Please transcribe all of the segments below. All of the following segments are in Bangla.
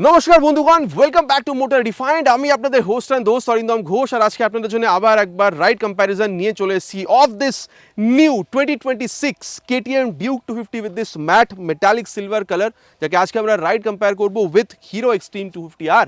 নমস্কার বন্ধুগণ, welcome back to motor defined. আমি আপনাদের হোস্ট অ্যান্ড দোস্ত অরিন্দম ঘোষ, আর আজকে আপনাদের জন্য আবার একবার রাইড কম্প্যারিজন নিয়ে চলে এসেছি of this new 2026 KTM Duke 250 with this matte metallic silver colour, যাকে আজকে আমরা রাইড কম্পেয়ার করবো with Hero Xtreme 250R।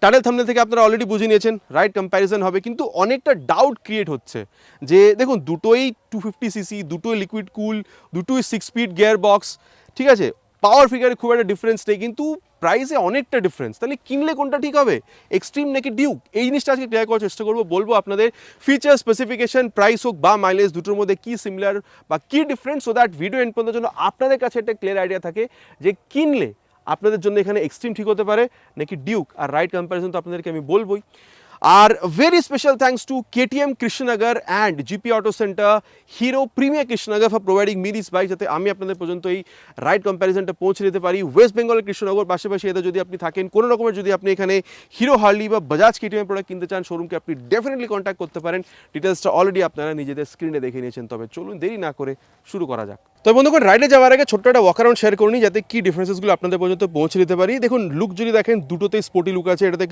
Channel thumbnail থেকে আপনারা অলরেডি বুঝে নিয়েছেন রাইড কম্প্যারিজন হবে, কিন্তু অনেকটা ডাউট ক্রিয়েট হচ্ছে যে দেখুন দুটোই 250cc, দুটোই লিকুইড কুল, দুটোই 6 স্পিড গিয়ার বক্স, ঠিক আছে, পাওয়ার ফিগারে খুব একটা ডিফারেন্স নেই, কিন্তু প্রাইসে অনেকটা ডিফারেন্স। তাহলে কিনলে কোনটা ঠিক হবে, এক্সট্রিম নাকি ডিউক? এই জিনিসটা আজকে ক্লিয়ার করার চেষ্টা করবো। বলবো আপনাদের ফিচার, স্পেসিফিকেশন, প্রাইস হোক বা মাইলেজ, দুটোর মধ্যে কী সিমিলার বা কী difference, so that video end পর্যন্ত জন্য আপনাদের কাছে একটা ক্লিয়ার আইডিয়া থাকে যে কিনলে আপনাদের জন্য এখানে এক্সট্রিম ঠিক হতে পারে নাকি ডিউক। আর রাইড কম্প্যারিজন তো আপনাদেরকে আমি বলবোই। আর very special thanks to KTM Krishnanagar and GP auto centre, Hero Premier Krishnanagar for providing me this bike, যাতে আমি আপনাদের পর্যন্ত এই রাইড কম্প্যারিজনটা পৌঁছে দিতে পারি। ওয়েস্ট বেঙ্গলের কৃষ্ণনগর পাশাপাশি এদের যদি আপনি থাকেন, কোনো রকমের যদি আপনি এখানে হিরো হার্লি বা বাজাজ KTM প্রোডাক্ট কিনতে চান, শোরুমকে আপনি ডেফিনেটলি কন্ট্যাক্ট করতে পারেন। ডিটেলসটা অলরেডি আপনারা নিজেদের স্ক্রিনে দেখে নিয়েছেন। তবে চলুন দেরি না করে শুরু করা যাক। তো বন্ধুগণ, রাইডে যাওয়ার আগে ছোট্ট একটা ওয়াক অ্যারাউন্ড শেয়ার করে নিই, যাতে কি ডিফারেন্সেসগুলো আপনাদের পর্যন্ত পৌঁছে দিতে পারি। দেখুন, লুক যদি দেখেন দুটোতেই স্পোর্টি লুক আছে, এটাতে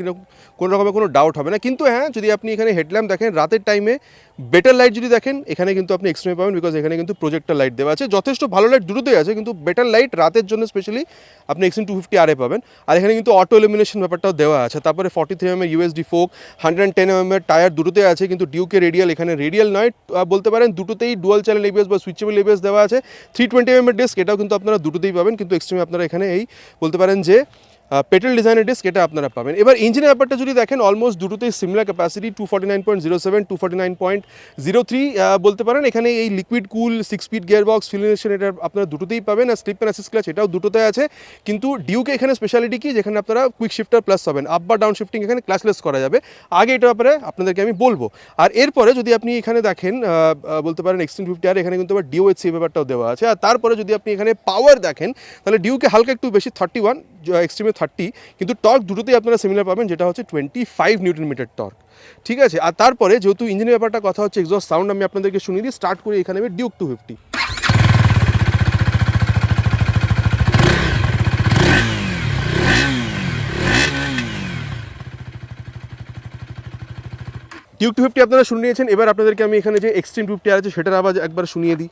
কোনো রকমের কোনো ডাউট হবে না। কিন্তু হ্যাঁ, যদি আপনি এখানে হেডল্যাম্প দেখেন রাতের টাইমে, বেটার লাইট যদি দেখেন এখানে কিন্তু আপনি এক্সট্রিমে পাবেন, বিকজ এখানে কিন্তু প্রজেক্টর লাইট দেওয়া আছে। যথেষ্ট ভালো লাইট দুটোতেই আছে, কিন্তু বেটার লাইট রাতের জন্য স্পেশালি আপনি এক্সট্রিম 250R পাবেন। আর এখানে কিন্তু অটো ইলুমিনেশন ব্যাপারটাও দেওয়া আছে। তারপরে 43mm USD folk, 110mm tyre দুটোতেই আছে, কিন্তু ডিউকে রেডিয়াল, এখানে রেডিয়াল নয় বলতে পারেন। দুটোতেই ডুয়াল চ্যানেল ABS বা সুইচেবল ABS দেওয়া আছে। 320mm ডিস্ক, এটাও কিন্তু আপনারা দুটোতেই পাবেন, কিন্তু এক্সট্রিমে আপনারা এখানে এই বলতে পারেন যে পেট্রোল ডিজাইনের ডিস্ক, এটা আপনারা পাবেন। এবার ইঞ্জিনের ব্যাপারটা যদি দেখেন, অলমোস্ট দুটোতেই সিমিলার ক্যাপাসিটি, 249.07, 249.03 বলতে পারেন। এখানে এই liquid cool 6 speed gear box ফিলিনেশন, এটা আপনারা দুটোতেই পাবেন। আর স্লিপ অ্যান্ড অ্যাসিস্ট ক্লাচ, এটাও দুটোতে আছে। কিন্তু ডিউকে এখানে স্পেশালিটি কি, যেখানে আপনারা কুইক শিফটার প্লাস পাবেন, আপ বা ডাউন শিফটিং এখানে ক্লাসলেস করা যাবে। আগে এটা ব্যাপারে আপনাদেরকে আমি বলবো। আর এরপরে যদি আপনি এখানে দেখেন বলতে পারেন এক্সট্রিম 50R, এখানে কিন্তু আবার DOHC ব্যাপারটাও দেওয়া আছে। আর তারপরে যদি আপনি এখানে পাওয়ার দেখেন, তাহলে ডিউকে হালকা একটু বেশি 31, এক্সট্রিমে 30, কিন্তু টর্ক দুটোতেই আপনারা সিমিলার পাবেন, যেটা হচ্ছে 25 নিউটন মিটার টর্ক। ঠিক আছে। আর তারপরে যেহেতু ইঞ্জিনের ব্যাপারটা কথা হচ্ছে, এক্সস্ট সাউন্ড আমি আপনাদেরকে শুনিয়ে দিই। স্টার্ট করি এখানে আমি ডিউক 250। ডিউক 250 আপনারা শুনে নিয়েছেন। এবার আপনাদেরকে আমি এখানে যে এক্সট্রিম 50R আছে সেটার আওয়াজ একবার শুনিয়ে দিই।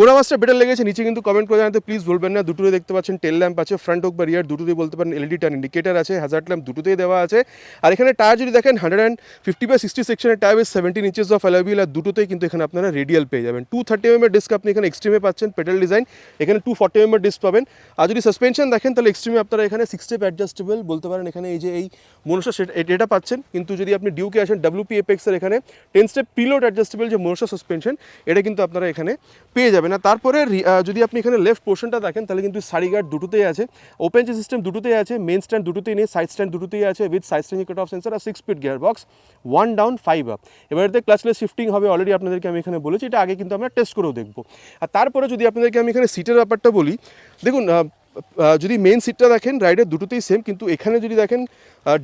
কোন আওয়াজটা বেটার লেগেছে নিচে কিন্তু কমেন্ট করে জানাতে প্লিজ ভুলবেন না। দুটোই দেখতে পাচ্ছেন টেল ল্যাম্প আছে, ফ্রন্ট হোক বা রিয়ার দুটোতেই বলতে পারেন LED টার্ন ইন্ডিকেটার আছে, হ্যাজার্ড ল্যাম্প দুটোতেই দেওয়া আছে। আর এখানে টায়ার যদি দেখেন 150/60 সেকশনের tyre with 17 inches of alloy wheel, আর দুটোতেই কিন্তু এখানে আপনারা রেডিয়াল পেয়ে যাবেন। 230mm ডিস্ক আপনি এখানে এক্সট্রিমে পাচ্ছেন, পেডাল ডিজাইন, এখানে 240mm ডিস্ক পাবেন। আর যদি সাসপেনশন দেখেন, তাহলে এক্সট্রিমে আপনারা এখানে 6 স্টেপ অ্যাডজাস্টেবল বলতে পারেন, এখানে এই যে এই মনোসা এটা পাচ্ছেন। কিন্তু যদি আপনি ডিউকে আসেন, WP এপেক্সের এখানে 10 স্টেপ প্রিলোড অ্যাডজাস্টেবল যে মনোসা সাসপেনশন, এটা কিন্তু আপনারা এখানে পেয়ে যাবেন। আর তারপরে যদি আপনি এখানে লেফট পোর্শনটা দেখেন, তাহলে কিন্তু সারি গার্ড দুটোতেই আছে, ওপেন যে সিস্টেম দুটোতেই আছে, মেন স্ট্যান্ড দুটোতেই নেই, সাইড স্ট্যান্ড দুটোতেই আছে with side standing cut off sensor, আর 6 speed gear box, 1 down 5 up. এবারে ক্লাচলেস শিফটিং হবে, অলরেডি আপনাদেরকে আমি এখানে বলেছি, এটা আগে কিন্তু আমরা টেস্ট করেও দেখবো। আর তারপরে যদি আপনাদেরকে আমি এখানে সিটের ব্যাপারটা বলি, দেখুন যদি মেন সিটটা দেখেন রাইডের দুটোতেই সেম, কিন্তু এখানে যদি দেখেন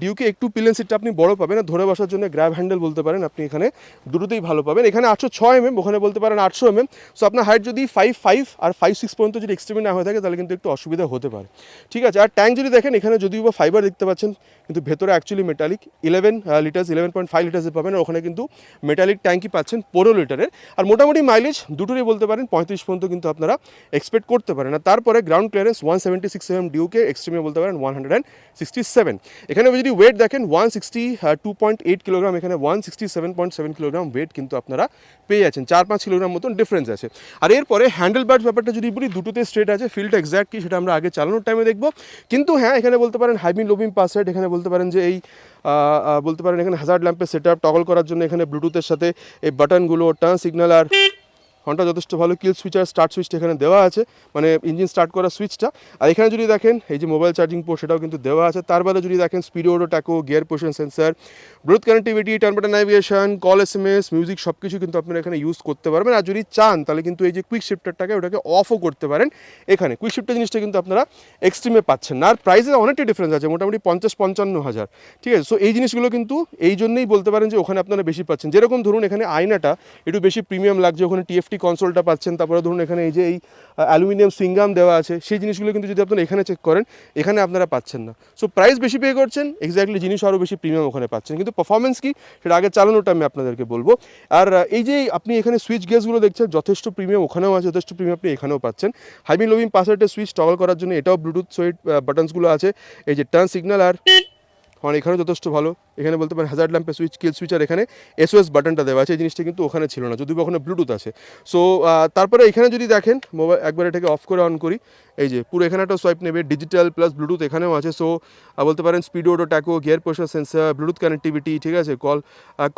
ডিউকে একটু পিলেন সিটটা আপনি বড় পাবেন, আর ধরে বসার জন্য গ্র্যাব হ্যান্ডেল বলতে পারেন আপনি এখানে দুটোতেই ভালো পাবেন। এখানে 806mm, ওখানে বলতে পারেন 800mm। সো আপনার হাইট যদি 5'5" আর 5'6" পর্যন্ত যদি এক্সট্রিমে না হয়ে থাকে, তাহলে কিন্তু একটু অসুবিধা হতে পারে। ঠিক আছে। আর ট্যাঙ্ক যদি দেখেন, এখানে যদিও বা ফাইবার দেখতে পাচ্ছেন, কিন্তু ভেতরে অ্যাকচুয়ালি মেটালিক 11 লিটার্স, 11.5 লিটার্সে পাবেন। আর ওখানে কিন্তু মেটালিক ট্যাঙ্কই পাচ্ছেন 15 লিটারের। আর মোটামুটি মাইলেজ দুটোরই বলতে পারেন 35 পর্যন্ত কিন্তু আপনারা এক্সপেক্ট করতে পারেন। আর তারপরে গ্রাউন্ড ক্লিয়ারেন্স 176mm ডিউকে, এক্সট্রিমে বলতে পারেন 167। এখানে যদি ওয়েট দেখেন 162.8 কিলোগ্রাম, এখানে 167.7 কিলোগ্রাম ওয়েট কিন্তু আপনারা পেয়ে যাচ্ছেন। 4-5 কিলোগ্রাম মতন ডিফারেন্স আছে। আর এরপরে হ্যান্ডেল বার্স ব্যাপারটা যদি বলি, দুটোতে স্ট্রেট আছে, ফিল্ডটা এক্স্যাক্ট কি সেটা আমরা আগে চালানোর টাইমে দেখবো। কিন্তু হ্যাঁ, এখানে বলতে পারেন হাইবিম লোবিম পাস সাইড, এখানে বলতে পারেন যে এই বলতে পারেন এখানে হ্যাজার্ড ল্যাম্পের সেট আপ টগল করার জন্য এখানে ব্লুটুথের সাথে এই বাটনগুলো, টার্ন সিগন্যাল আর হর্নটা যথেষ্ট ভালো, কিল সুইচ আর স্টার্ট সুইচটা এখানে দেওয়া আছে, মানে ইঞ্জিন স্টার্ট করার সুইচটা। আর এখানে যদি দেখেন এই যে মোবাইল চার্জিং পোর্ট সেটাও কিন্তু দেওয়া আছে। তার বাদে যদি দেখেন speedo tacho, gear position sensor, Bluetooth connectivity, turn button navigation, call SMS, music সব কিছু কিন্তু আপনারা এখানে ইউজ করতে পারবেন। আর যদি চান তাহলে কিন্তু এই যে কুইক শিফটারটাকে ওটাকে অফও করতে পারেন এখানে। কুইক শিফটার জিনিসটা কিন্তু আপনারা এক্সট্রিমে পাচ্ছেন না। আর প্রাইসে অনেকটা ডিফারেন্স আছে, মোটামুটি 50-55 হাজার, ঠিক আছে। সো এই জিনিসগুলো কিন্তু এই জন্যই বলতে পারেন যে ওখানে আপনারা বেশি পাচ্ছেন। যেরকম ধরুন এখানে আয়নাটা একটু বেশি প্রিমিয়াম লাগছে, ওখানে TFT কনসোলটা পাচ্ছেন। তারপরে ধরুন এখানে এই যে এই অ্যালুমিনিয়াম সুইংগাম দেওয়া আছে, সেই জিনিসগুলো কিন্তু যদি আপনারা এখানে চেক করেন এখানে আপনারা পাচ্ছেন না। সো প্রাইস বেশি পে করছেন, এক্স্যাক্টলি জিনিস আরও বেশি প্রিমিয়াম ওখানে পাচ্ছেন, কিন্তু পারফরমেন্স কি সেটা আগে চালানোটা আমি আপনাদেরকে বলবো। আর এই যে আপনি এখানে সুইচ গেসগুলো দেখছেন যথেষ্ট প্রিমিয়াম ওখানেও আছে, যথেষ্ট প্রিমিয়াম আপনি এখানেও পাচ্ছেন। হাইবিম লোবিম পাসওয়ার্ডের সুইচ টগল করার জন্য এটাও ব্লুটুথ সুইচ বাটনসগুলো আছে। এই যে টার্ন সিগন্যাল আর হর্ন এখানেও যথেষ্ট ভালো। এখানে বলতে পারেন হ্যাজার্ড ল্যাম্পের সুইচ, কিল সুইচ, আর এখানে SOS বাটনটা দেওয়া আছে। এই জিনিসটা কিন্তু ওখানে ছিল না, যদিও ওখানে ব্লুটুথ আছে। সো তারপরে এখানে যদি দেখেন মোবাইল একবার এটাকে অফ করে অন করি, এই যে পুরো এখানে একটা সোয়াইপ নেবে, ডিজিটাল প্লাস ব্লুটুথ এখানেও আছে। সো বলতে পারেন speedo tacho, gear position sensor, Bluetooth connectivity, ঠিক আছে,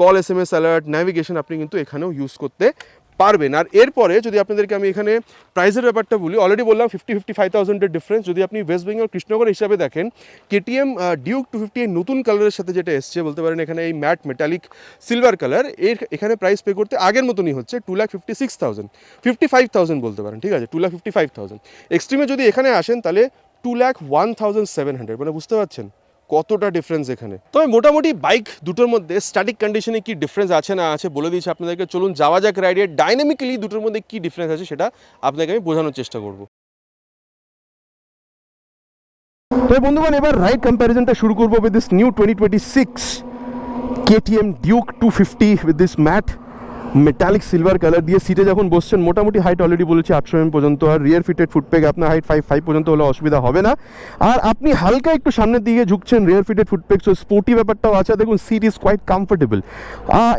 কল SMS অ্যালার্ট, নেভিগেশন আপনি কিন্তু এখানেও ইউজ করতে পারবেন। আর এরপরে যদি আপনাদেরকে আমি এখানে প্রাইসের ব্যাপারটা বলি, অলরেডি বললাম 55,000-এর ডিফারেন্স। যদি আপনি ওয়েস্ট বেঙ্গল কৃষ্ণনগর হিসাবে দেখেন, KTM ডিউক 250 এই নতুন কালারের সাথে যেটা এসছে, বলতে পারেন এখানে এই ম্যাট মেটালিক সিলভার কালার, এর এখানে প্রাইস পে করতে আগের মতনই হচ্ছে 2,56,000, 55,000 বলতে পারেন, ঠিক আছে, 2,55,000। এক্সট্রিমে যদি এখানে আসেন তাহলে 2,01,700, মানে বুঝতে পারছেন কতটা ডিফারেন্স এখানে। তবে মোটামুটি বাইক দুটোর মধ্যে স্ট্যাটিক কন্ডিশনে কি ডিফারেন্স আছে না আছে বলে দিয়েছি আপনাদেরকে। চলুন যাওয়া যাক রাইডে, ডাইনামিক্যালি দুটোর মধ্যে কি ডিফারেন্স আছে সেটা আপনাকে আমি বোঝানোর চেষ্টা করব। তবে বন্ধুগণ এবার রাইড কম্প্যারিজনটা শুরু করবো with this new 2026 KTM Duke 250 with this matte metallic silver colour দিয়ে। সিটে যখন বসছেন মোটামুটি হাইট অলরেডি বলেছি 800 mm পর্যন্ত, আর রিয়ার ফিটেড ফুটপেক আপনার হাইট 5 পর্যন্ত হলে অসুবিধা হবে না। আর আপনি হালকা একটু সামনের দিকে ঝুঁকছেন, রিয়ার ফিটেড ফুটপেক, সো স্পোর্টি ব্যাপারটাও আছে। দেখুন সিট ইজ কোয়াইট কমফোর্টেবল।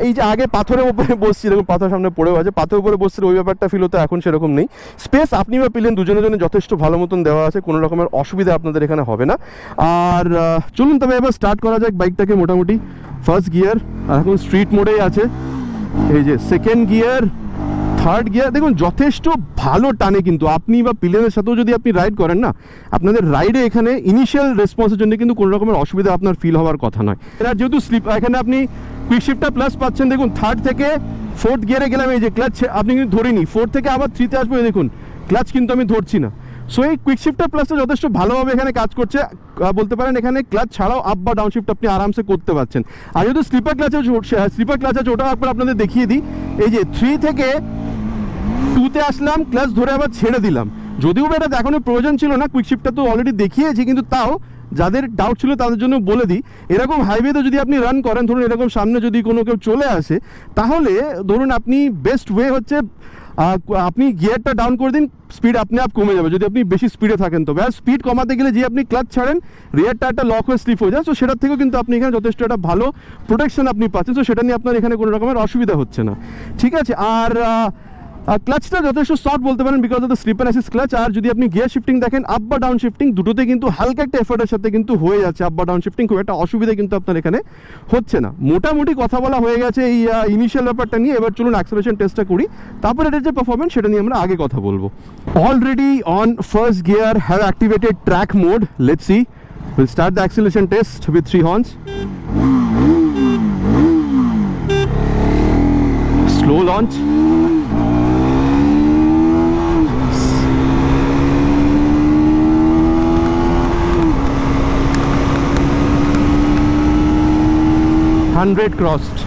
এই যে আগে পাথরের উপরে বসছি, দেখুন পাথর সামনে পড়েও আছে, পাথরের উপরে বসছে ওই ব্যাপারটা ফিল হতো, এখন সেরকম নেই। স্পেস আপনি বা পেলেন দুজনের জন্য যথেষ্ট ভালো মতন দেওয়া আছে, কোনো রকমের অসুবিধা আপনাদের এখানে হবে না। আর চলুন তবে এবার স্টার্ট করা যাক বাইকটাকে। মোটামুটি ফার্স্ট গিয়ার, আর এখন স্ট্রিট মোডেই আছে। এই যে সেকেন্ড গিয়ার, থার্ড গিয়ার, দেখুন যথেষ্ট ভালো টানে। কিন্তু আপনি বা পিলিয়নের সাথেও যদি আপনি রাইড করেন না, আপনাদের রাইডে এখানে ইনিশিয়াল রেসপন্সের জন্য কিন্তু কোনো রকমের অসুবিধা আপনার ফিল হওয়ার কথা নয়। এরা যেহেতু স্লিপ, এখানে আপনি কুইক শিফটটা প্লাস পাচ্ছেন। দেখুন থার্ড থেকে ফোর্থ গিয়ারে গেলাম, এই যে ক্লাচ আপনি কিন্তু ধরিনি, 4 থেকে আবার 3-তে আসবো, দেখুন ক্লাচ কিন্তু আমি ধরছি না। সো এই কুইক শিফটার প্লাসটা যথেষ্ট ভালোভাবে এখানে কাজ করছে। বলতে পারেন এখানে ক্লাচ ছাড়াও আপ বা ডাউন শিফট আপনি আরামসে করতে পারছেন। আর যেহেতু স্লিপার ক্লাচ আছে ওটাও একবার আপনাদের দেখিয়ে দিই। এই যে 3 থেকে 2-তে আসলাম, ক্লাচ ধরে আবার ছেড়ে দিলাম। যদিও এটা দেখানোর প্রয়োজন ছিল না, কুইক শিফটটা তো অলরেডি দেখিয়েছি, কিন্তু তাও যাদের ডাউট ছিল তাদের জন্য বলে দিই। এরকম হাইওয়েতে যদি আপনি রান করেন, ধরুন এরকম সামনে যদি কোনো কেউ চলে আসে, তাহলে ধরুন আপনি বেস্ট ওয়ে হচ্ছে আপনি গিয়ারটা ডাউন করে দিন, স্পিড আপনি আপ কমে যাবে যদি আপনি বেশি স্পিডে থাকেন। তবে আর স্পিড কমাতে গেলে যে আপনি ক্লাচ ছাড়েন, রিয়ার টায়ারটা লক হয়ে স্লিপ হয়ে যায়। সো সেটার থেকেও কিন্তু আপনি এখানে যথেষ্ট একটা ভালো প্রোটেকশন আপনি পাচ্ছেন। সো সেটা নিয়ে আপনার এখানে কোনো রকমের অসুবিধা হচ্ছে না, ঠিক আছে। আর ক্লাচটা যথেষ্ট সফট বলতে পারেন, because of the slipper assist clutch. আর যদি আপনি গিয়ার শিফটিং দেখেন, আপ বা ডাউন শিফটিং দুটোতে কিন্তু হালকা একটা এফোর্টের সাথে কিন্তু হয়ে যাচ্ছে। আপ বা ডাউন শিফটিং খুব একটা অসুবিধা কিন্তু আপনার এখানে হচ্ছে না। মোটামুটি কথা বলা হয়ে গেছে এই ইনিশিয়াল ব্যাপারটা নিয়ে। এবার চলুন অ্যাক্সেলারেশন টেস্টটা করি, তারপর এটার যে পারফরমেন্স সেটা নিয়ে আমরা আগে কথা বলবো। Already on first gear, have activated track mode. Let's see, will start the acceleration test with 3 horns. Slow launch, crossed।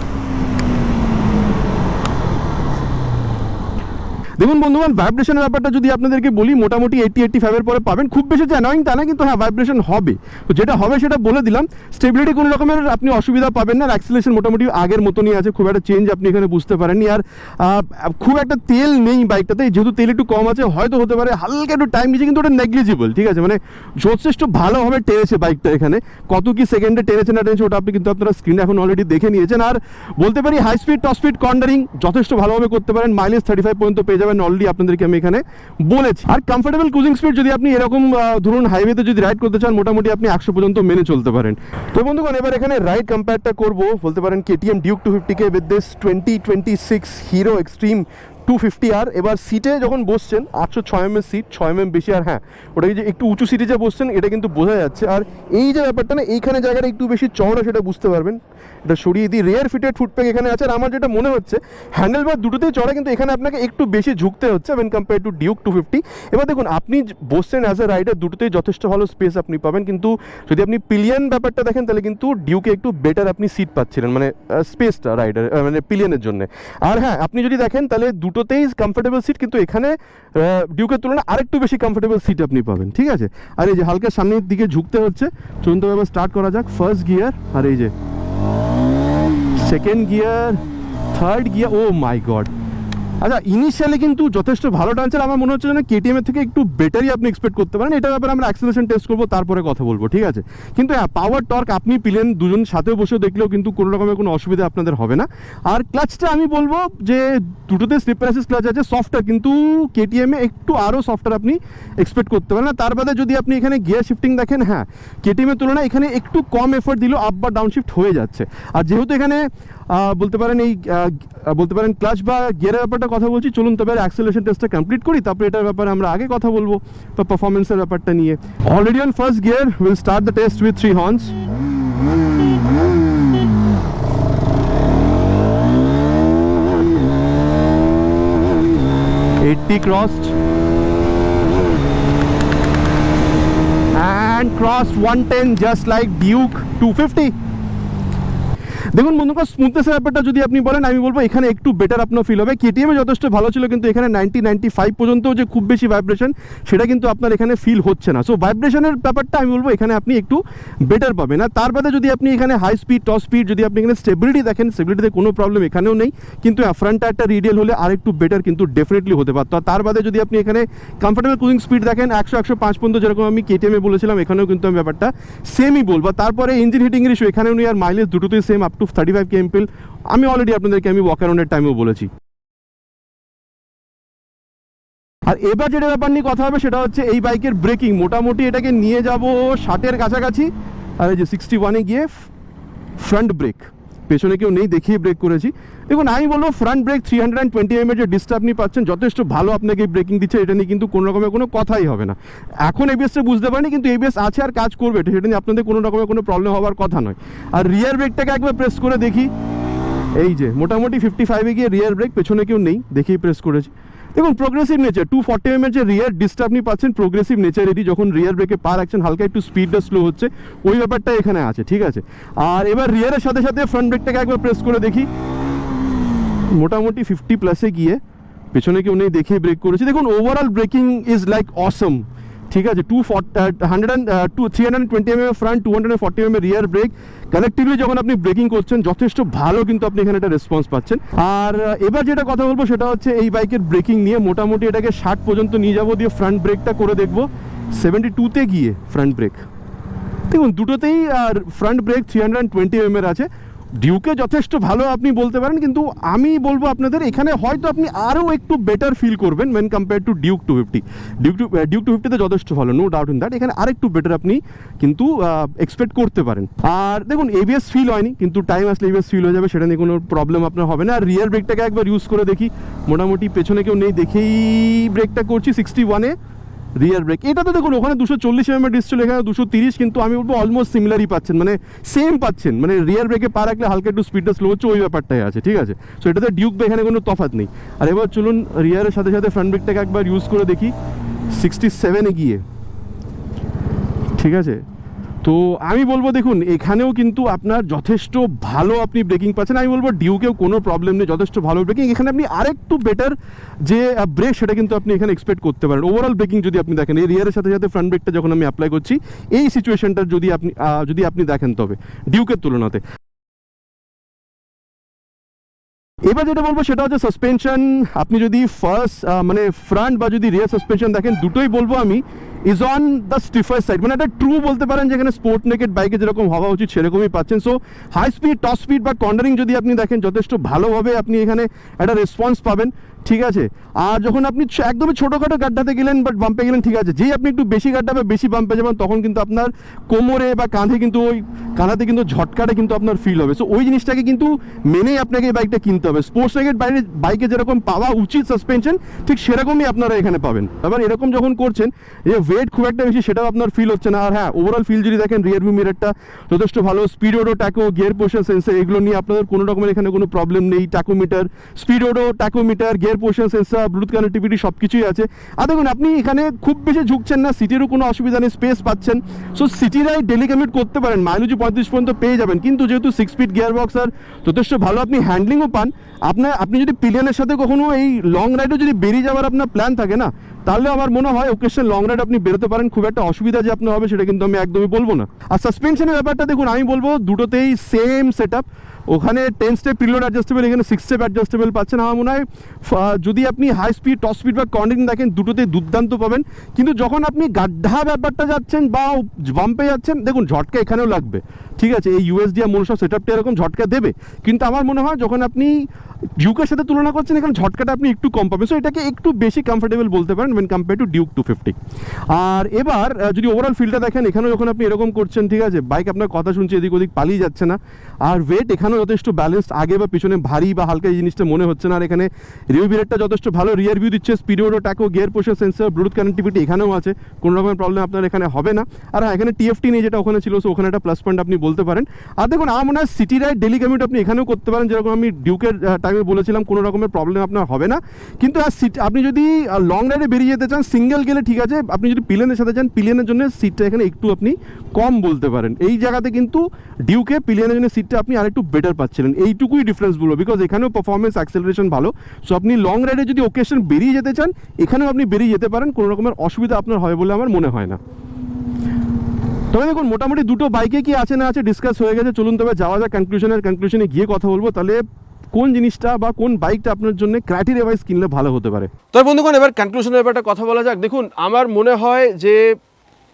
দেখুন বন্ধুগণ, ভাইব্রেশনের ব্যাপারটা যদি আপনাদেরকে বলি, মোটামুটি 80-85 পরে পাবেন। খুব বেশি যে অ্যানোয়িং তা না, কিন্তু হ্যাঁ ভাইব্রেশন হবে। তো যেটা হবে সেটা বলে দিলাম। স্টেবিলিটি কোনো রকমের আপনি অসুবিধা পাবেন না। অ্যাক্সিলারেশন মোটামুটি আগের মতনই আছে, খুব একটা চেঞ্জ আপনি এখানে বুঝতে পারেননি। আর খুব একটা তেল নেই বাইকটাতে, যেহেতু তেল একটু কম আছে, হয়তো হতে পারে হালকা একটু টাইম নিয়েছে, কিন্তু ওটা নেগলিজিবল, ঠিক আছে। মানে যথেষ্ট ভালোভাবে টেনেছে বাইকটা। এখানে কত কি সেকেন্ডে টেনেছে না টেনেছে ওটা আপনি কিন্তু আপনারা স্ক্রিনে এখন অলরেডি দেখে নিয়েছেন। আর বলতে পারি high speed, top speed, cornering যথেষ্ট ভালোভাবে করতে পারেন। মাইলেজ 35 পর্যন্ত পেয়ে যাবেন অলরেডি, আপনাদেরকে আমি এখানে বলেছি। আর কমফোর্টেবল ক্রুজিং স্পিড যদি আপনি এরকম ধরুন হাইওয়েতে যদি রাইড করতে চান, মোটামুটি আপনি 100 পর্যন্ত মেনে চলতে পারেন। তো বন্ধুগণ এবার এখানে রাইড কম্পেয়ারটা করবো, বলতে পারেন KTM ডিউক 250 কে with this 2026 Hero Xtreme 250R। এবার সিটে যখন বসছেন 806 mm সিট, 6 mm বেশি, আর হ্যাঁ ওটাকে যে একটু উঁচু সিটে যে বসছেন এটা কিন্তু বোঝা যাচ্ছে। আর এই যে ব্যাপারটা না, এইখানে জায়গাটা একটু বেশি চওড়া, সেটা বুঝতে পারবেন। এটা সরিয়ে দিই, রিয়ার ফিটেড ফুটপ্যাক এখানে আছে। আর আমার যেটা মনে হচ্ছে হ্যান্ডেল বার দুটোতেই চড়া, কিন্তু এখানে আপনাকে একটু বেশি ঝুঁকতে হচ্ছে ওয়েন কম্পেয়ার টু ডিউক 250। এবার দেখুন আপনি বসছেন অ্যাজ এ রাইডার, দুটোতেই যথেষ্ট ভালো স্পেস আপনি পাবেন, কিন্তু যদি আপনি পিলিয়ন ব্যাপারটা দেখেন তাহলে কিন্তু ডিউকে একটু বেটার আপনি সিট পাচ্ছিলেন, মানে স্পেসটা রাইডার মানে পিলিয়নের জন্য। আর হ্যাঁ আপনি যদি দেখেন তাহলে দুটোতেই কমফোর্টেবল সিট, কিন্তু এখানে ডিউকের তুলনায় আরেকটু বেশি কমফোর্টেবল সিট আপনি পাবেন, ঠিক আছে। আর এই যে হালকা সামনের দিকে ঝুঁকতে হচ্ছে। চলুন তবে এবার স্টার্ট করা যাক। ফার্স্ট গিয়ার, আর এই যে সেকেন্ড গিয়ার, থার্ড গিয়ার। ও মাই গড, আচ্ছা ইনিশিয়ালি কিন্তু যথেষ্ট ভালো টানছে। আমার মনে হচ্ছে যেন কেটিএম এর থেকে একটু বেটারই আপনি এক্সপেক্ট করতে পারেন। এটার ব্যাপারে আমরা অ্যাক্সেলারেশন টেস্ট করবো, তারপরে কথা বলবো, ঠিক আছে। কিন্তু হ্যাঁ পাওয়ার টর্ক আপনি পিলেন দুজন সাথেও বসেও দেখলেও কিন্তু কোনো রকমের কোনো অসুবিধা আপনাদের হবে না। আর ক্লাচটা আমি বলবো যে দুটোতে স্লিপার অ্যাসিস্ট ক্লাচ আছে, সফটওয়্যার, কিন্তু কেটিএমে একটু আরও সফটওয়্যার আপনি এক্সপেক্ট করতে পারেন না। তার বাদে যদি আপনি এখানে গিয়ার শিফটিং দেখেন, হ্যাঁ কেটিএমের তুলনায় এখানে একটু কম এফোর্ট দিলেও আপ বা ডাউন শিফট হয়ে যাচ্ছে। আর যেহেতু এখানে বলতে পারেন বলতে পারেন ক্লাচ বা গিয়ারের ব্যাপারটা কথা বলছি, চলুন তবে অ্যাক্সেলারেশন টেস্টটা কমপ্লিট করি, তারপরে এটার ব্যাপারে আমরা আগে কথা বলবো বা পারফরমেন্সের ব্যাপারটা নিয়ে। Already on first gear, will start the test with 3 horns. crossed and crossed 110 just like Duke 250। দেখুন বন্ধুরা, স্মুথনেসের ব্যাপারটা যদি আপনি বলেন, আমি বলবো এখানে একটু বেটার আপনার ফিল হবে। কেটিএমে যথেষ্ট ভালো ছিল, কিন্তু এখানে 90-95 পর্যন্ত যে খুব বেশি ভাইব্রেশন সেটা কিন্তু আপনার এখানে ফিল হচ্ছে না। সো ভাইব্রেশনের ব্যাপারটা আমি বলবো এখানে আপনি একটু বেটার পাবেন। আর তার বাদে যদি আপনি এখানে হাই স্পিড, টপ স্পিড, যদি আপনি এখানে স্টেবিলিটি দেখেন, স্টেবিলিটিতে কোনো প্রবলেম এখানেও নেই, কিন্তু ফ্রন্ট টায়ারটা রিডিয়াল হলে আর একটু বেটার কিন্তু ডেফিনেটলি হতে পারতো। আর তার বাদে যদি আপনি এখানে কমফোর্টেবল ক্রুজিং স্পিড দেখেন 100-105 পর্যন্ত, যেরকম আমি কেটিএমে বলেছিলাম এখানেও কিন্তু আমি ব্যাপারটা সেমই বলবো। তারপরে ইঞ্জিন হিটিংয়ের ইস্যু এখানেও নেই, আর মাইলেজ দুটোতেই সেম, আপ টু 35 kmph। আমি অলরেডি আপনাদেরকে আমি ওয়াক অ্যারাউন্ডের টাইমেও বলেছি। আর এবার যেটা ব্যাপার নিয়ে কথা হবে সেটা হচ্ছে এই বাইকের ব্রেকিং। মোটামুটি এটাকে নিয়ে যাব 60-এর কাছাকাছি। আর এই যে 61-এ গিয়ে ফ্রন্ট ব্রেক, পেছনে কেউ নেই দেখিয়ে ব্রেক করেছি। দেখুন আমি বলবো ফ্রন্ট ব্রেক 320 mm যে ডিস্কটা আপনি পাচ্ছেন যথেষ্ট ভালো আপনাকে ব্রেকিং দিচ্ছে, এটা নিয়ে কিন্তু কোনো রকমের কোনো কথাই হবে না। এখন এবিএসটা বুঝতে পারিনি, কিন্তু এবিএস আছে আর কাজ করবে, সেটা নিয়ে আপনাদের কোনো রকমের কোনো প্রবলেম হওয়ার কথা নয়। আর রিয়ার ব্রেকটাকে একবার প্রেস করে দেখি, এই যে মোটামুটি 55-এ গিয়ে রিয়ার ব্রেক, পেছনে কেউ নেই দেখেই প্রেস করেছি। দেখুন প্রোগ্রেসিভ নেচার, 240 mm যে রিয়ার ডিস্কটা আপনি পাচ্ছেন প্রোগ্রেসিভ নেচারেরই। যখন রিয়ার ব্রেকে পা রাখছেন হালকা একটু স্পিডটা স্লো হচ্ছে, ওই ব্যাপারটা এখানে আছে, ঠিক আছে। আর এবার রিয়ারের সাথে সাথে ফ্রন্ট ব্রেকটাকে একবার প্রেস করে দেখি, মোটামুটি 50+ গিয়ে পেছনে কেউ নেই দেখে ব্রেক করেছি। দেখুন ওভারঅল ব্রেকিং ইজ লাইক অসম, ঠিক আছে। 320 mm ফ্রন্ট, 240 mm রিয়ার ব্রেক, কালেক্টিভলি যখন আপনি ব্রেকিং করছেন যথেষ্ট ভালো কিন্তু আপনি এখানে একটা রেসপন্স পাচ্ছেন। আর এবার যেটা কথা বলবো সেটা হচ্ছে এই বাইকের ব্রেকিং নিয়ে। মোটামুটি এটাকে 60 পর্যন্ত নিয়ে যাবো, দিয়ে ফ্রন্ট ব্রেকটা করে দেখবো 72-তে গিয়ে ফ্রন্ট ব্রেক। দেখুন দুটোতেই আর ফ্রন্ট ব্রেক 320 mm আছে। ডিউকে যথেষ্ট ভালো আপনি বলতে পারেন, কিন্তু আমি বলবো আপনাদের এখানে হয়তো আপনি আরও একটু বেটার ফিল করবেন when compare to Duke 250। Duke 250-তে যথেষ্ট ভালো, নো ডাউট ইন দ্যাট। এখানে আরেকটু বেটার আপনি কিন্তু এক্সপেক্ট করতে পারেন। আর দেখুন এবিএস ফিল হয়নি, কিন্তু টাইম আসলে এবিএস ফিল হয়ে যাবে, সেটা নিয়ে কোনো প্রবলেম আপনার হবে না। আর রিয়ার ব্রেকটাকে একবার ইউজ করে দেখি, মোটামুটি পেছনে কেউ নেই দেখেই ব্রেকটা করছি 61-এ রিয়ার ব্রেক। এটা তো দেখুন ওখানে 240 mm ডিস্ক ছিল, এখানে 230, কিন্তু আমি বলবো অলমোস্ট সিমিলারই পাচ্ছেন, মানে সেম পাচ্ছেন। মানে রিয়ার ব্রেকে পা রাখলে হালকা একটু স্পিডটা স্লো হচ্ছে, ওই ব্যাপারটাই আছে, ঠিক আছে। সো এটাতে ডিউক এখানে কোনো তফাৎ নেই। আর এবার চলুন রিয়ারের সাথে সাথে ফ্রন্ট ব্রেকটাকে একবার ইউজ করে দেখি 67-এ গিয়ে, ঠিক আছে। তো আমি বলবো দেখুন এখানেও কিন্তু আপনার যথেষ্ট ভালো আপনি ব্রেকিং পাচ্ছেন। আমি বলবো ডিউকেও কোনো প্রবলেম নেই, যথেষ্ট ভালো ব্রেকিং। এখানে আপনি আরেকটু বেটার যে ব্রেক সেটা কিন্তু আপনি এখানে এক্সপেক্ট করতে পারেন। ওভারঅল ব্রেকিং যদি আপনি দেখেন, এই রিয়ারের সাথে সাথে ফ্রন্ট ব্রেকটা যখন আমি অ্যাপ্লাই করছি এই সিচুয়েশনটা যদি আপনি দেখেন তবে ডিউকের তুলনাতে। এবার যেটা বলবো সেটা হচ্ছে সাসপেনশন। আপনি যদি ফার্স্ট মানে ফ্রন্ট বা যদি রিয়ার সাসপেনশন দেখেন, দুটোই বলবো আমি ইজ অন দ্য স্টিফার সাইড, মানে একটা ট্রু বলতে পারেন যেখানে স্পোর্ট নেকেড বাইকে যেরকম হওয়া উচিত সেরকমই পাচ্ছেন। So high speed, top speed বা কর্নারিং যদি আপনি দেখেন যথেষ্ট ভালোভাবে আপনি এখানে একটা রেসপন্স পাবেন, ঠিক আছে। আর যখন আপনি একদমই ছোটোখাটো গাড্ডাতে গেলেন বাট বাম্পে গেলেন, ঠিক আছে, যেই আপনি একটু বেশি গাড্ডা বা বেশি বাম্পে যাবেন তখন কিন্তু আপনার কোমরে বা কাঁধে কিন্তু ওই কাঁধাতে কিন্তু ঝটকাটা কিন্তু আপনার ফিল হবে। সো ওই জিনিসটাকে কিন্তু মেনেই আপনাকে এই বাইকটা কিনতে হবে। স্পোর্টস রাইডের বাইকে যেরকম পাওয়া উচিত সাসপেনশন, ঠিক সেরকমই আপনারা এখানে পাবেন। এবার এরকম যখন করছেন যে ওয়েট খুব একটা বেশি সেটাও আপনার ফিল হচ্ছে না। আর হ্যাঁ, ওভারঅল ফিল যদি দেখেন রিয়ার ভিউ মিররটা যথেষ্ট ভালো, speedo tacho gear portion sensor এগুলো নিয়ে আপনাদের কোনো রকমের এখানে কোনো প্রবলেম নেই। Tachometer, speedo tachometer, gear portion sensor, Bluetooth connectivity সব কিছুই আছে। আর দেখুন আপনি এখানে খুব বেশি ঝুঁকছেন না, সিটিরও কোনো অসুবিধা নেই, স্পেস পাচ্ছেন। So city ride daily commute করতে পারেন, মাইলেজ 35 পর্যন্ত পেয়ে যাবেন। কিন্তু যেহেতু 6 স্পিড গিয়ার বক্স আর যথেষ্ট ভালো আপনি হ্যান্ডলিংও পান, আপনি যদি পিলিয়নের সাথে কখনো এই লং রাইডও যদি বেরিয়ে যাওয়ার আপনার প্ল্যান থাকে না, তাহলে আমার মনে হয় ওকেশন লং রাইড আপনি বেরোতে পারেন। খুব একটা অসুবিধা যে আপনার হবে সেটা কিন্তু আমি একদমই বলবো না। আর সাসপেনশনের ব্যাপারটা দেখুন, আমি বলবো দুটোতেই সেম সেট আপ। ওখানে 10 স্টেপ প্রিলোড অ্যাডজাস্টেবল, এখানে 6 স্টেপ অ্যাডজাস্টেবল পাচ্ছেন। আমার মনে হয় যদি আপনি হাই স্পিড, টপ স্পিড বা কর্নিং দেখেন দুটোতেই দুর্দান্ত পাবেন। কিন্তু যখন আপনি গাড্ডা ব্যাপারটা যাচ্ছেন বা বাম্পে যাচ্ছেন, দেখুন ঝটকা এখানেও লাগবে, ঠিক আছে, এই ইউএসডি আর মনোসা সেট আপটা এরকম ঝটকা দেবে। কিন্তু আমার মনে হয় যখন আপনি ডিউকের সাথে তুলনা করছেন এখানে ঝটকাটা আপনি একটু কম পাবেন। সো এটাকে একটু বেশি কমফোর্টেবল বলতে পারেন ওয়েন কম্পেয়ার টু ডিউক 250। আর এবার যদি ওভারঅল ফিলটা দেখেন, এখানেও যখন আপনি এরকম করছেন, ঠিক আছে, বাইক আপনার কথা শুনছে, এদিক ওদিক পালিয়ে যাচ্ছে না। আর ওয়েট এখানেও যথেষ্ট ব্যালেন্সড, আগে বা পিছনে ভারী বা হালকা এই জিনিসটা মনে হচ্ছে না। আর এখানে রিউ মিররটা যথেষ্ট ভালো, রিয়ার ভিউ দিচ্ছে, speedo tacho gear portion sensor, Bluetooth connectivity এখানেও আছে, কোনো রকমের প্রবলেম আপনার এখানে হবে না। আর হ্যাঁ, এখানে টিএফটি নেই যেটা ওখানে ছিল, সো ওখানে একটা প্লাস পয়েন্ট আপনি বলতে পারেন। আর দেখুন আমার মনে হয় সিটি রাইড ডেলি কমিউট আপনি এখানেও করতে পারেন, যেরকম আমি ডিউকের টাইমে বলেছিলাম, কোনো রকমের প্রবলেম আপনার হবে না। কিন্তু আর আপনি যদি লং রাইডে বেরিয়ে যেতে চান সিঙ্গেল গেলে, ঠিক আছে, আপনি যদি পিলিয়নের সাথে যান, পিলিয়নের জন্য সিটটা এখানে একটু আপনি কম বলতে পারেন। এই জায়গাতে কিন্তু ডিউকে পিলিয়নের জন্য সিটটা আপনি আরেকটু বেটার পাচ্ছিলেন, এইটুকুই ডিফারেন্স বলবো। বিকজ এখানেও পারফরমেন্স অ্যাক্সেলারেশন ভালো। সো আপনি লং রাইডে যদি ওকেশন বেরিয়ে যেতে চান, এখানেও আপনি বেরিয়ে যেতে পারেন, কোনো রকমের অসুবিধা আপনার হবে বলে আমার মনে হয় না। তবে দেখুন মোটামুটি দুটো বাইকে কি আছে না আছে ডিসকাস হয়ে গেছে, চলুন তবে যাওয়া যাক কনক্লুশনে গিয়ে কথা বলবো তাহলে কোন জিনিসটা বা কোন বাইকটা আপনার জন্য ক্রাইটেরিয়া ওয়াইজ কিনলে ভালো হতে পারে। তবে বন্ধুগণ এবার কনক্লুশনের ব্যাপারটা কথা বলা যাক। দেখুন আমার মনে হয় যে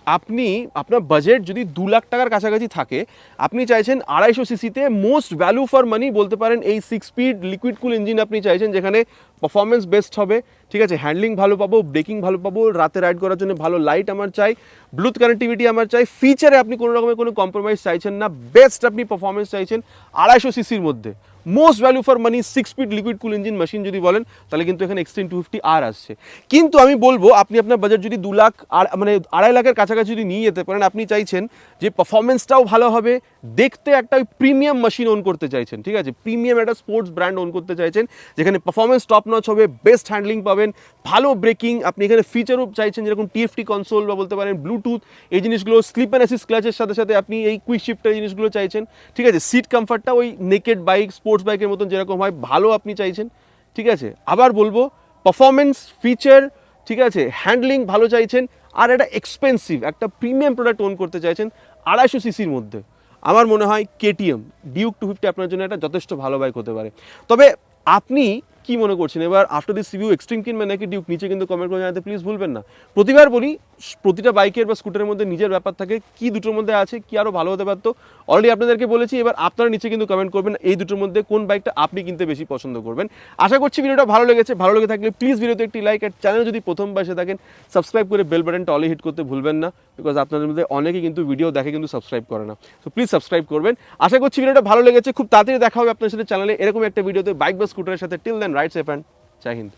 আপনি আপনার বাজেট যদি 2 লাখ টাকার কাছাকাছি থাকে, আপনি চাইছেন 250 সিসিতে মোস্ট ভ্যালু ফর মানি বলতে পারেন এই 6 স্পিড লিকুইড কুল ইঞ্জিন আপনি চাইছেন, যেখানে পারফরমেন্স বেস্ট হবে, ঠিক আছে, হ্যান্ডলিং ভালো পাবো, ব্রেকিং ভালো পাবো, রাতে রাইড করার জন্য ভালো লাইট আমার চাই, ব্লুটুথ কানেক্টিভিটি আমার চাই, ফিচারে আপনি কোনো রকমের কোনো কম্প্রোমাইজ চাইছেন না, বেস্ট আপনি পারফরমেন্স চাইছেন 250 সিসির মধ্যে, most value for money 6 speed liquid cool engine machine যদি বলেন, তাহলে কিন্তু এখানে এক্সট্রিম 250R আসছে। কিন্তু আমি বলবো আপনি আপনার বাজেট যদি 2 লাখ মানে 2.5 লাখের কাছাকাছি যদি নিয়ে যেতে পারেন, আপনি চাইছেন যে পারফরমেন্সটাও ভালো হবে, দেখতে একটা প্রিমিয়াম মেশিন ওন করতে চাইছেন, ঠিক আছে, প্রিমিয়াম একটা স্পোর্টস ব্র্যান্ড ওন করতে চাইছেন, যেখানে পারফরমেন্স টপ নচ হবে, বেস্ট হ্যান্ডলিং পাবেন, ভালো ব্রেকিং, আপনি এখানে ফিচারও চাইছেন যেরকম টিএফটি কনসোল বা বলতে পারেন ব্লুটুথ, এই জিনিসগুলো, স্লিপ অ্যান্ড অ্যাসিস্ট ক্লাচের সাথে সাথে আপনি এই কুইক শিফটের জিনিসগুলো চাইছেন, ঠিক আছে, সিট কমফর্টটা ওই নেকেড বাইক স্পোর্টস বাইকের মতন যেরকম হয় ভালো আপনি চাইছেন, ঠিক আছে, আবার বলবো পারফরমেন্স ফিচার, ঠিক আছে, হ্যান্ডলিং ভালো চাইছেন, আর একটা এক্সপেন্সিভ একটা প্রিমিয়াম প্রোডাক্ট ওন করতে চাইছেন 250 সিসির মধ্যে, আমার মনে হয় কেটিএম ডিউক 250 আপনার জন্য একটা যথেষ্ট ভালো বাইক হতে পারে। তবে আপনি কি মনে করছেন এবার আফটার দিস রিভিউ, এক্সট্রিম কিনবেন নাকি ডিউক, নিচে কিন্তু কমেন্ট করে জানাতে প্লিজ ভুলবেন না। প্রতিবার বলি প্রতিটা বাইকের বা স্কুটারের মধ্যে নিজের ব্যাপার থাকে, কি দুটোর মধ্যে আছে কি আরও ভালো হতে পারতো, অলরেডি আপনাদেরকে বলেছি। এবার আপনারা নিচে কিন্তু কমেন্ট করবেন এই দুটোর মধ্যে কোন বাইকটা আপনি কিনতে বেশি পছন্দ করবেন। আশা করছি ভিডিওটা ভালো লেগেছে, ভালো লেগে থাকলে প্লিজ ভিডিওতে একটি লাইক, আর চ্যানেল যদি প্রথমবার এসে থাকেন সাবস্ক্রাইব করে বেল বাটনটা অলে হিট করতে ভুলবেন না, বিকজ আপনাদের মধ্যে অনেকেই কিন্তু ভিডিও দেখে কিন্তু সাবস্ক্রাইব করে না, সো প্লিজ সাবস্ক্রাইব করবেন। আশা করছি ভিডিওটা ভালো লেগেছে, খুব তাড়াতাড়ি দেখা হবে আপনার সাথে চ্যানেলে এরকম একটা ভিডিওতে বাইক বা স্কুটারের সাথে। Till then ride safe and জয় হিন্দ।